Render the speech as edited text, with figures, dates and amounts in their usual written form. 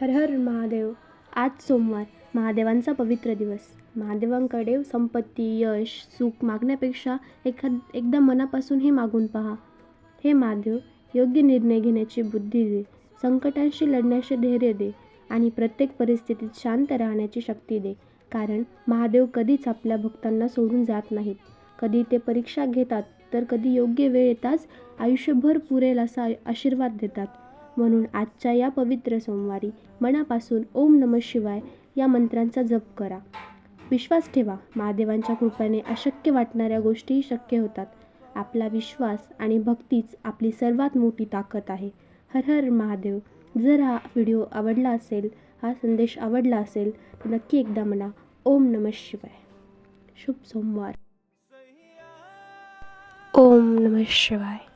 हर हर महादेव. आज सोमवार, महादेवांचा पवित्र दिवस. महादेवांकडे संपत्ती, यश, सुख मागण्यापेक्षा एकदा मनापासून हे मागून पहा. हे महादेव, योग्य निर्णय घेण्याची बुद्धी दे, संकटांशी लढण्याचे धैर्य दे आणि प्रत्येक परिस्थितीत शांत राहण्याची शक्ती दे. कारण महादेव कधीच आपल्या भक्तांना सोडून जात नाहीत. कधी ते परीक्षा घेतात, तर कधी योग्य वेळ येताच आयुष्यभर पुरेल असा आशीर्वाद देतात. म्हणून आजच्या या पवित्र सोमवारी मनापासून ओम नमः शिवाय या मंत्रांचा जप करा. विश्वास ठेवा, महादेवांच्या कृपेने अशक्य वाटणाऱ्या गोष्टीही शक्य होतात. आपला विश्वास आणि भक्तीच आपली सर्वात मोठी ताकद आहे. हर हर महादेव. जर हा व्हिडिओ आवडला असेल, हा संदेश आवडला असेल, तर नक्की एकदा म्हणा ओम नमः शिवाय. शुभ सोमवार. ओम नमः शिवाय.